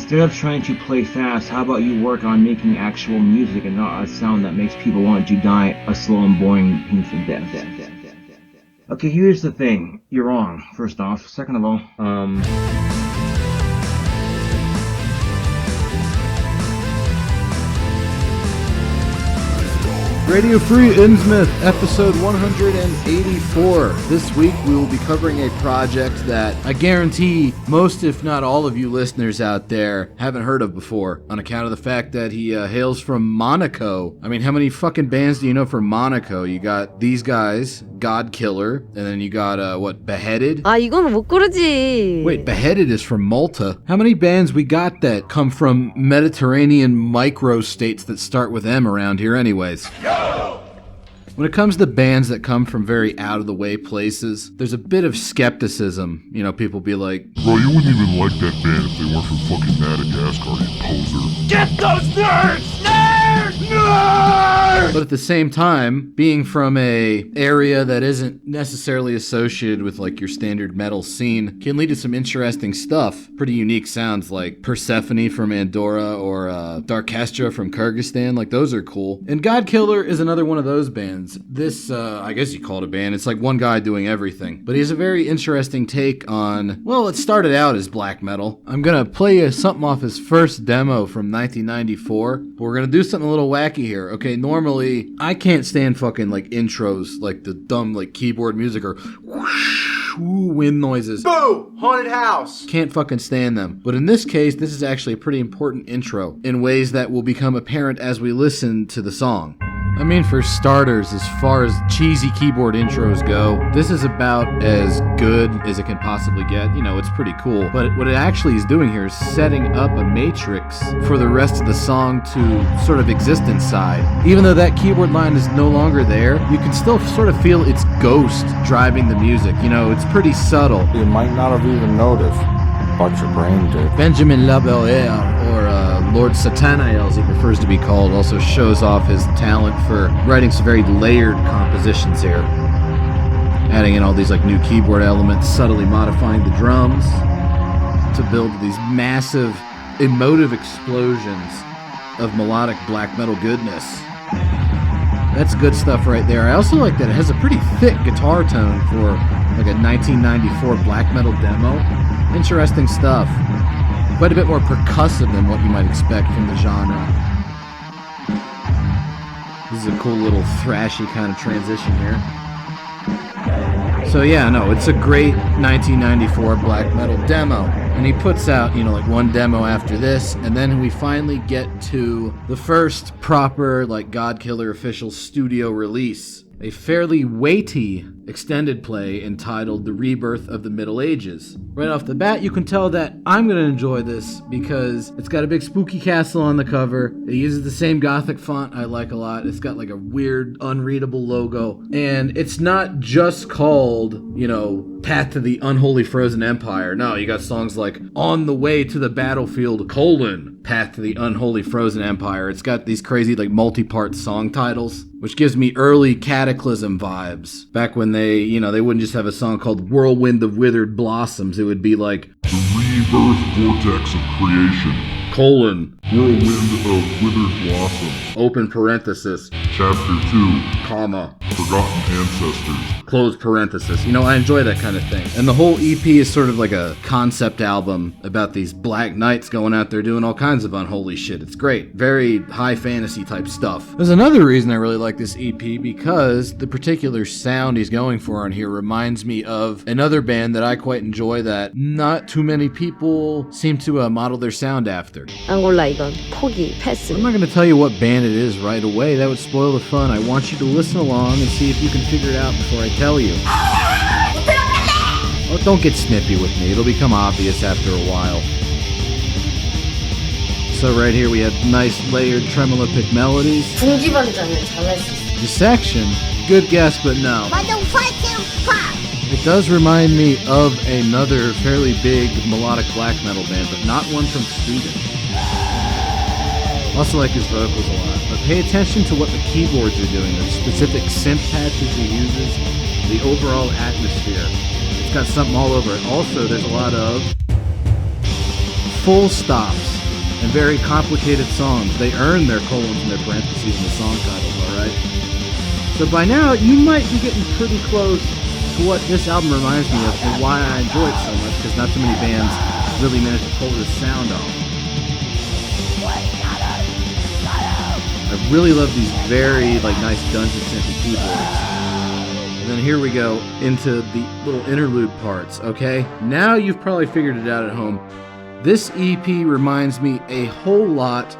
Instead of trying to play fast, how about you work on making actual music and not a sound that makes people want to die a slow and boring painful death. Okay, here's the thing. You're wrong, first off. Second of all, Radio Free Innsmouth, episode 184. This week we will be covering a project that I guarantee most, if not all of you listeners out there haven't heard of before, on account of the fact that he hails from Monaco. I mean, how many fucking bands do you know from Monaco? You got these guys, Godkiller, and then you got, Beheaded? 이거는 못 고르지. Wait, Beheaded is from Malta. How many bands we got that come from Mediterranean micro-states that start with M around here anyways? When it comes to bands that come from very out-of-the-way places, there's a bit of skepticism. You know, people be like, bro, you wouldn't even like that band if they weren't from fucking Madagascar, you poser. Get those nerds! Nerds! Nerds! But at the same time, being from a area that isn't necessarily associated with like your standard metal scene can lead to some interesting stuff. Pretty unique sounds like Persephone from Andorra or Darkestra from Kyrgyzstan. Like, those are cool. And Godkiller is another one of those bands. This, I guess you call it a band. It's like one guy doing everything. But he has a very interesting take on, well, it started out as black metal. I'm gonna play something off his first demo from 1994. But we're gonna do something a little wacky here. Okay, normally, I can't stand fucking like intros, like the dumb like keyboard music or whoosh, wind noises. Boo! Haunted house! Can't fucking stand them. But in this case, this is actually a pretty important intro in ways that will become apparent as we listen to the song. I mean, for starters, as far as cheesy keyboard intros go, this is about as good as it can possibly get. You know, it's pretty cool. But what it actually is doing here is setting up a matrix for the rest of the song to sort of exist inside. Even though that keyboard line is no longer there, you can still sort of feel its ghost driving the music. You know, it's pretty subtle. You might not have even noticed, but your brain did. Benjamin Labelle, or Lord Satanael, as he prefers to be called, also shows off his talent for writing some very layered compositions here. Adding in all these like new keyboard elements, subtly modifying the drums to build these massive emotive explosions of melodic black metal goodness. That's good stuff right there. I also like that it has a pretty thick guitar tone for like a 1994 black metal demo. Interesting stuff. Quite a bit more percussive than what you might expect from the genre. This is a cool little thrashy kind of transition here. So yeah, no, it's a great 1994 black metal demo. And he puts out, you know, like one demo after this, and then we finally get to the first proper, like, Godkiller official studio release. A fairly weighty extended play entitled The Rebirth of the Middle Ages. Right off the bat, you can tell that I'm going to enjoy this because it's got a big spooky castle on the cover. It uses the same gothic font I like a lot. It's got like a weird, unreadable logo. And it's not just called, you know, Path to the Unholy Frozen Empire. No, you got songs like On the Way to the Battlefield, Path to the Unholy Frozen Empire. It's got these crazy like multi-part song titles, which gives me early Cataclysm vibes. Back when they wouldn't just have a song called Whirlwind of Withered Blossoms. It would be like The Rebirth Vortex of Creation, Whirlwind of Withered Blossoms, open parenthesis, Chapter 2, comma, Forgotten Ancestors. close parenthesis. You know, I enjoy that kind of thing. And the whole EP is sort of like a concept album about these black knights going out there doing all kinds of unholy shit. It's great. Very high fantasy type stuff. There's another reason I really like this EP, because the particular sound he's going for on here reminds me of another band that I quite enjoy that not too many people seem to model their sound after. 안 골라 이건. 포기. 패스. I'm not going to tell you what band it is right away. That would spoil the fun. I want you to listen along and see if you can figure it out before I tell you. Oh, don't get snippy with me. It'll become obvious after a while. So right here we have nice layered tremolo pick melodies. 분기반장은 잘할 수 있어. The section, good guess, but no. It does remind me of another fairly big melodic black metal band, but not one from Sweden. Also like his vocals a lot, but pay attention to what the keyboards are doing, the specific synth patches he uses, the overall atmosphere. It's got something all over it. Also, there's a lot of full stops and very complicated songs. They earn their colons and their parentheses in the song titles, alright? So by now, you might be getting pretty close to what this album reminds me of and why I enjoy it so much, because not too many bands really manage to pull this sound off. I really love these very nice dungeon-centric keyboards. And then here we go into the little interlude parts, okay? Now you've probably figured it out at home. This EP reminds me a whole lot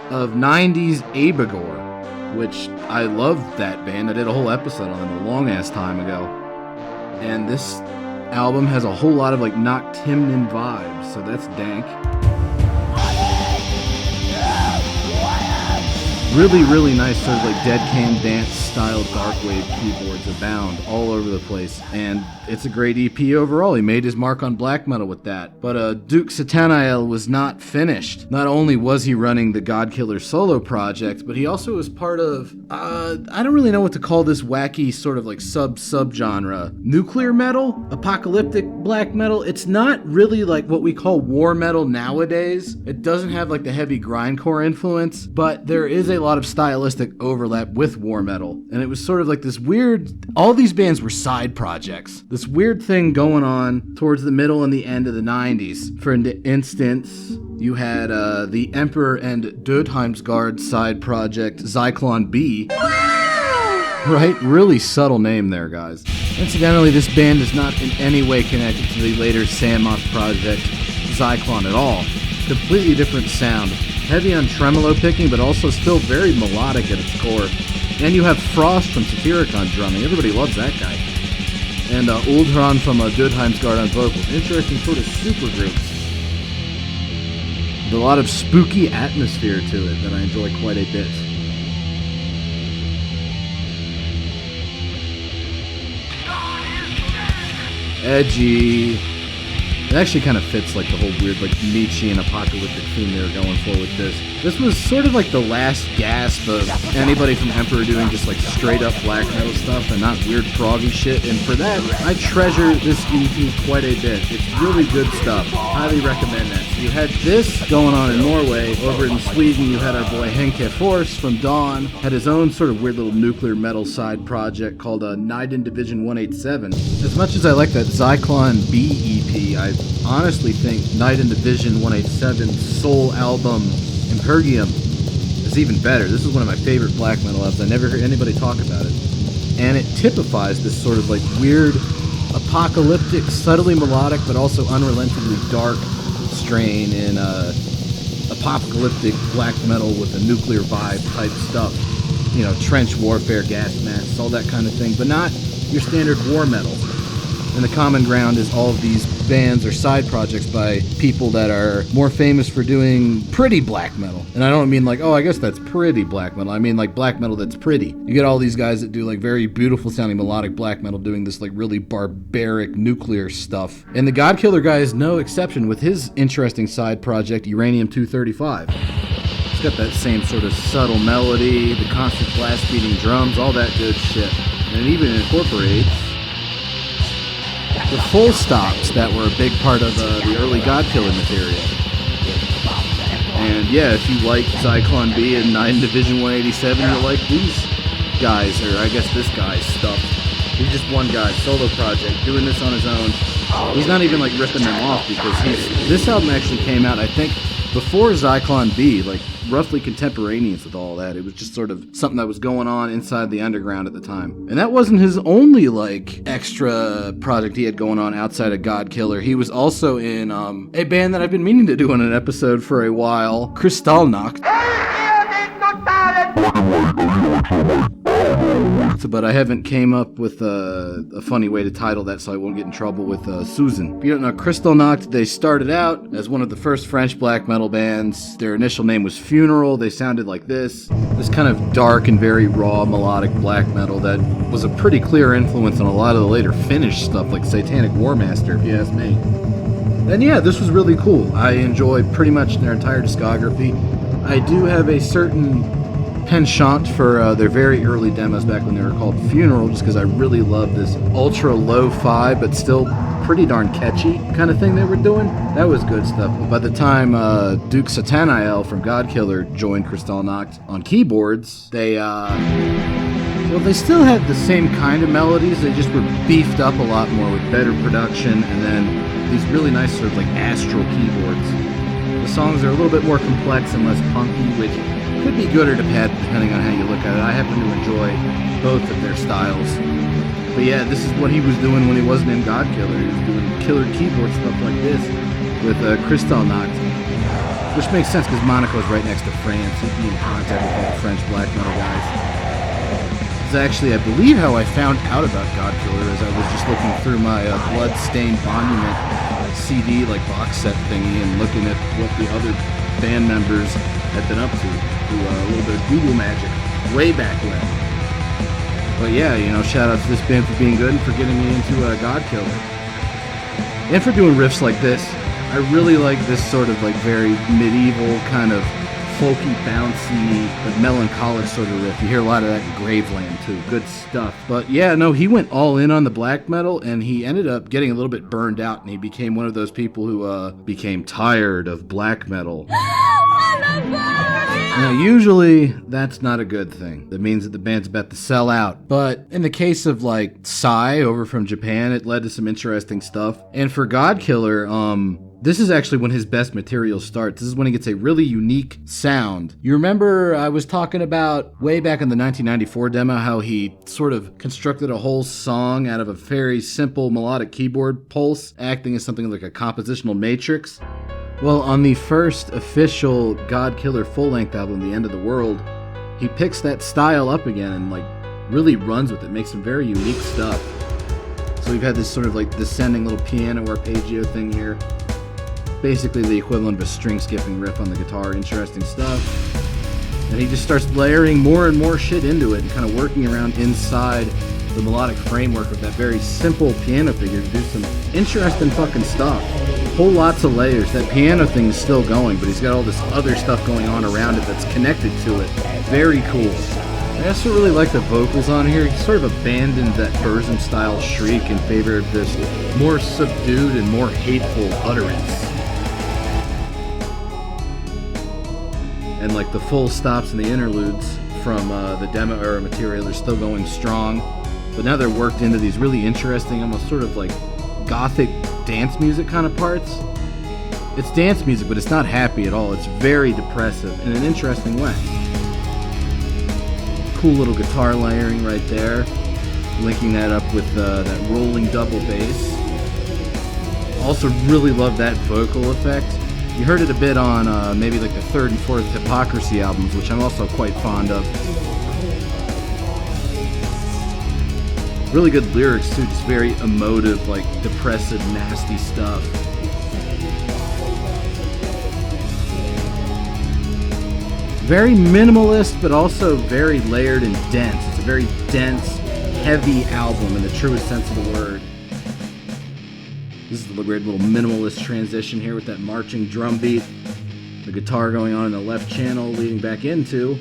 of 90s Abigor, which I loved that band. I did a whole episode on them a long-ass time ago. And this album has a whole lot of Noctimnon vibes, so that's dank. Really, really nice sort of Dead Can Dance style dark wave keyboards abound all over the place, and it's a great EP overall. He made his mark on black metal with that. But Duke Satanael was not finished. Not only was he running the Godkiller solo project, but he also was part of, I don't really know what to call this wacky sort of sub-genre. Nuclear metal? Apocalyptic black metal? It's not really what we call war metal nowadays. It doesn't have the heavy grindcore influence, but there is a lot of stylistic overlap with war metal. And it was sort of this weird, all these bands were side projects. This weird thing going on towards the middle and the end of the 90s. For instance, you had the Emperor and Dödheimsgard side project, Zyklon B. Right? Really subtle name there, guys. Incidentally, this band is not in any way connected to the later Sandmoth project, Zyklon, at all. Completely different sound. Heavy on tremolo picking, but also still very melodic at its core. And you have Frost from Satyricon drumming. Everybody loves that guy. And Uldhran from Dödheimsgard on vocals. Interesting sort of supergroup. With a lot of spooky atmosphere to it that I enjoy quite a bit. Edgy. It actually kind of fits the whole weird Nietzschean apocalyptic theme they were going for with this. This was sort of the last gasp of anybody from Emperor doing just straight up black metal stuff and not weird proggy shit, and for that, I treasure this EP quite a bit. It's really good stuff. Highly recommend that. So you had this going on in Norway. Over in Sweden, you had our boy Henke Force from Dawn, had his own sort of weird little nuclear metal side project called Niden Division 187. As much as I like that Zyklon B EP, I honestly think Niden Division 187's soul album Impergium is even better. This is one of my favorite black metal albums. I never heard anybody talk about it. And it typifies this sort of weird, apocalyptic, subtly melodic, but also unrelentingly dark strain in apocalyptic black metal with a nuclear vibe type stuff. You know, trench warfare, gas masks, all that kind of thing, but not your standard war metal. And the common ground is all of these bands or side projects by people that are more famous for doing pretty black metal. And I don't mean oh, I guess that's pretty black metal. I mean black metal that's pretty. You get all these guys that do very beautiful sounding melodic black metal doing this really barbaric nuclear stuff. And the Godkiller guy is no exception with his interesting side project, Uranium 235. It's got that same sort of subtle melody, the constant blast beating drums, all that good shit. And it even incorporates the full stops that were a big part of the early Godkiller material. And yeah, if you like Zyklon B and 9 Division 187, you'll like these guys, or I guess this guy's stuff. He's just one guy, solo project, doing this on his own. He's not even ripping them off because this album actually came out, I think, before Zyklon B, roughly contemporaneous with all that. It was just sort of something that was going on inside the underground at the time. And that wasn't his only extra project he had going on outside of Godkiller. He was also in a band that I've been meaning to do on an episode for a while, Kristallnacht. But I haven't came up with a funny way to title that, so I won't get in trouble with Susan. If you don't know, Kristallnacht, they started out as one of the first French black metal bands. Their initial name was Funeral. They sounded like this kind of dark and very raw melodic black metal that was a pretty clear influence on a lot of the later Finnish stuff like Satanic Warmaster, if you ask me. And yeah, this was really cool. I enjoyed pretty much their entire discography. I do have a certain penchant for their very early demos back when they were called Funeral, just because I really love this ultra lo-fi but still pretty darn catchy kind of thing they were doing. That was good stuff. By the time Duke Satanael from Godkiller joined Kristallnacht on keyboards, they still had the same kind of melodies. They just were beefed up a lot more with better production, and then these really nice sort of like astral keyboards. The songs are a little bit more complex and less punky, which could be good or bad depending on how you look at it. I happen to enjoy both of their styles. But yeah, this is what he was doing when he wasn't in Godkiller. He was doing killer keyboard stuff like this with Kristallnacht, which makes sense because Monaco is right next to France. He'd be in contact with all the French black metal guys. It's actually, I believe, how I found out about Godkiller as I was just looking through my Bloodstained Monument CD like box set thingy and looking at what the other band members had been up to through a little bit of Google magic way back when. But yeah, you know, shout out to this band for being good and for getting me into Godkiller. And for doing riffs like this. I really like this sort of like very medieval kind of folky, bouncy, but melancholic sort of riff. You hear a lot of that in Graveland too. Good stuff. But yeah, no, he went all in on the black metal, and he ended up getting a little bit burned out, and he became one of those people who became tired of black metal. Now, usually, that's not a good thing. That means that the band's about to sell out. But in the case of, like, Psy over from Japan, it led to some interesting stuff. And for Godkiller, this is actually when his best material starts. This is when he gets a really unique sound. You remember I was talking about way back in the 1994 demo how he sort of constructed a whole song out of a very simple melodic keyboard pulse, acting as something like a compositional matrix? Well, on the first official Godkiller full-length album, The End of the World, he picks that style up again and like really runs with it, makes some very unique stuff. So we've had this sort of like descending little piano arpeggio thing here. Basically the equivalent of a string skipping riff on the guitar, interesting stuff. And he just starts layering more and more shit into it and kind of working around inside the melodic framework of that very simple piano figure to do some interesting fucking stuff. Whole lots of layers. That piano thing is still going, but he's got all this other stuff going on around it that's connected to it. Very cool. I also really like the vocals on here. He sort of abandoned that Burzum style shriek in favor of this more subdued and more hateful utterance. And like the full stops and the interludes from the demo era material are still going strong, but now they're worked into these really interesting, almost sort of like gothic dance music kind of parts. It's dance music, but it's not happy at all. It's very depressive in an interesting way. Cool little guitar layering right there, linking that up with that rolling double bass. Also really love that vocal effect. You heard it a bit on maybe like the third and fourth Hypocrisy albums, which I'm also quite fond of. Really good lyrics too, just very emotive, like depressive, nasty stuff. Very minimalist, but also very layered and dense. It's a very dense, heavy album in the truest sense of the word. This is the weird little minimalist transition here with that marching drum beat. The guitar going on in the left channel leading back into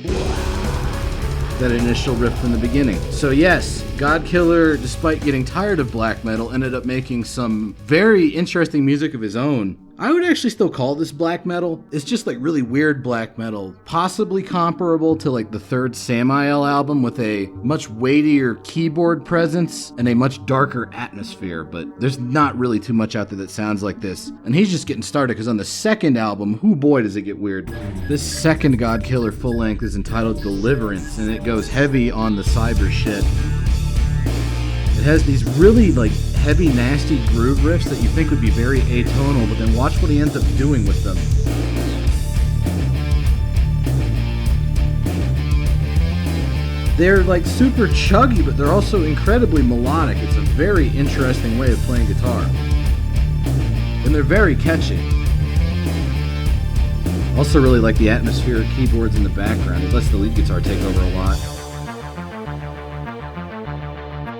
that initial riff from the beginning. So yes, Godkiller, despite getting tired of black metal, ended up making some very interesting music of his own. I would actually still call this black metal. It's just like really weird black metal, possibly comparable to like the third Samael album with a much weightier keyboard presence and a much darker atmosphere, but there's not really too much out there that sounds like this. And he's just getting started because on the second album, whoo boy does it get weird. This second Godkiller full length is entitled Deliverance, and it goes heavy on the cyber shit. It has these really like heavy, nasty groove riffs that you think would be very atonal, but then watch what he ends up doing with them. They're like super chuggy, but they're also incredibly melodic. It's a very interesting way of playing guitar. And they're very catchy. Also really like the atmospheric keyboards in the background. It lets the lead guitar take over a lot.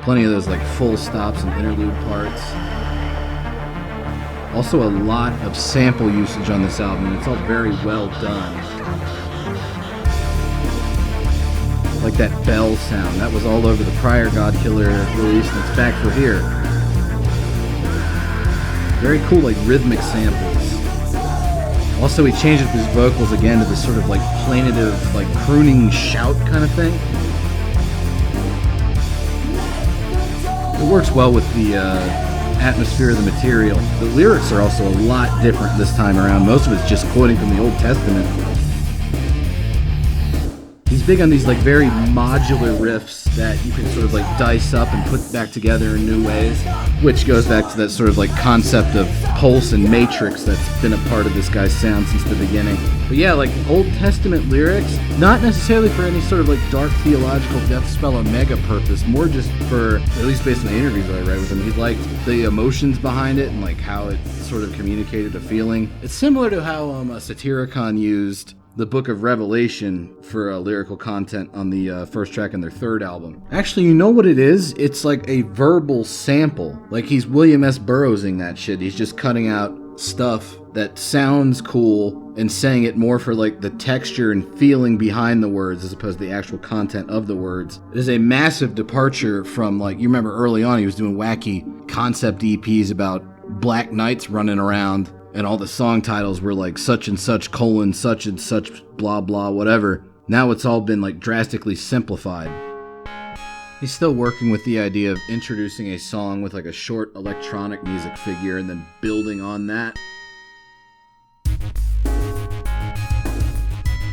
Plenty of those like full stops and interlude parts. Also a lot of sample usage on this album, and it's all very well done. Like that bell sound, that was all over the prior Godkiller release, and it's back for here. Very cool, like rhythmic samples. Also, he changed up his vocals again to this sort of like plaintive, like crooning shout kind of thing. It works well with the atmosphere of the material. The lyrics are also a lot different this time around. Most of it's just quoting from the Old Testament. He's big on these like very modular riffs that you can sort of like dice up and put back together in new ways, which goes back to that sort of like concept of pulse and matrix that's been a part of this guy's sound since the beginning. But yeah, like Old Testament lyrics, not necessarily for any sort of like dark theological death spell omega purpose, more just for, at least based on the interviews that I read with him, he liked the emotions behind it and like how it sort of communicated a feeling. It's similar to how Satyricon used the Book of Revelation for lyrical content on the first track on their third album. Actually, you know what it is? It's like a verbal sample. Like he's William S. Burroughsing that shit. He's just cutting out stuff that sounds cool and saying it more for like the texture and feeling behind the words as opposed to the actual content of the words. It is a massive departure from, like, you remember early on he was doing wacky concept EPs about black knights running around, and all the song titles were like such and such colon such and such blah blah whatever. Now it's all been like drastically simplified. He's still working with the idea of introducing a song with like a short electronic music figure and then building on that.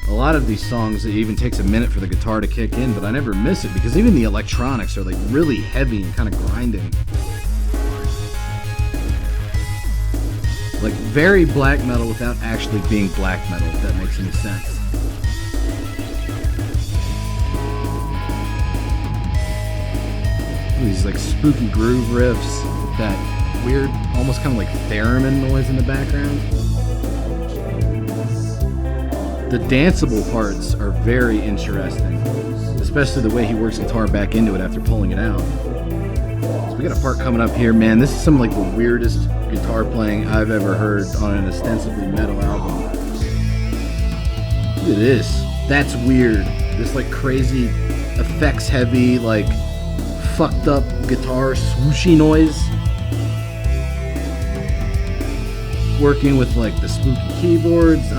A lot of these songs, it even takes a minute for the guitar to kick in, but I never miss it because even the electronics are like really heavy and kind of grinding. Like very black metal without actually being black metal, if that makes any sense. These like spooky groove riffs, that weird, almost kind of like theremin noise in the background. The danceable parts are very interesting, especially the way he works guitar back into it after pulling it out. So we got a part coming up here, man. This is some of like the weirdest guitar playing I've ever heard on an ostensibly metal album. Look at this. That's weird. This like crazy effects heavy, like fucked up guitar swooshy noise. Working with like the spooky keyboards.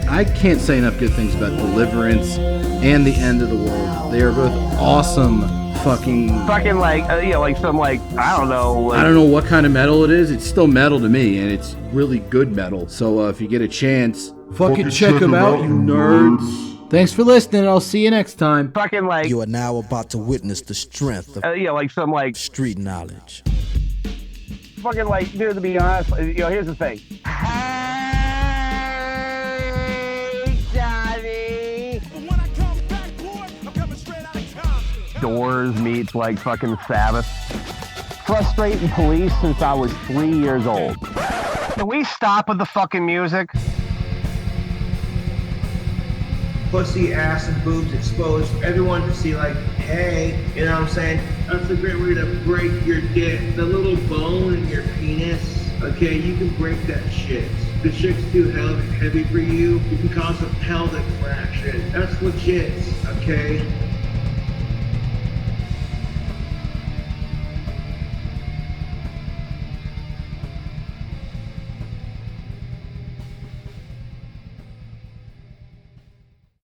I can't say enough good things about Deliverance and The End of the World. They are both awesome fucking like like some like I don't know what kind of metal it is. It's still metal to me, and it's really good metal. So if you get a chance, fucking check them out, you nerds. Thanks for listening. I'll see you next time. You are now about to witness the strength of like some like street knowledge. Dude, to be honest, here's the thing. Doors meets like fucking Sabbath. Frustrating police since I was 3 years old. Can we stop with the fucking music? Pussy, ass, and boobs exposed for everyone to see, like, hey, you know what I'm saying? That's a great way to break your dick. The little bone in your penis, okay, you can break that shit. The chick's too heavy for you, you can cause a pelvic fraction. That's legit, okay?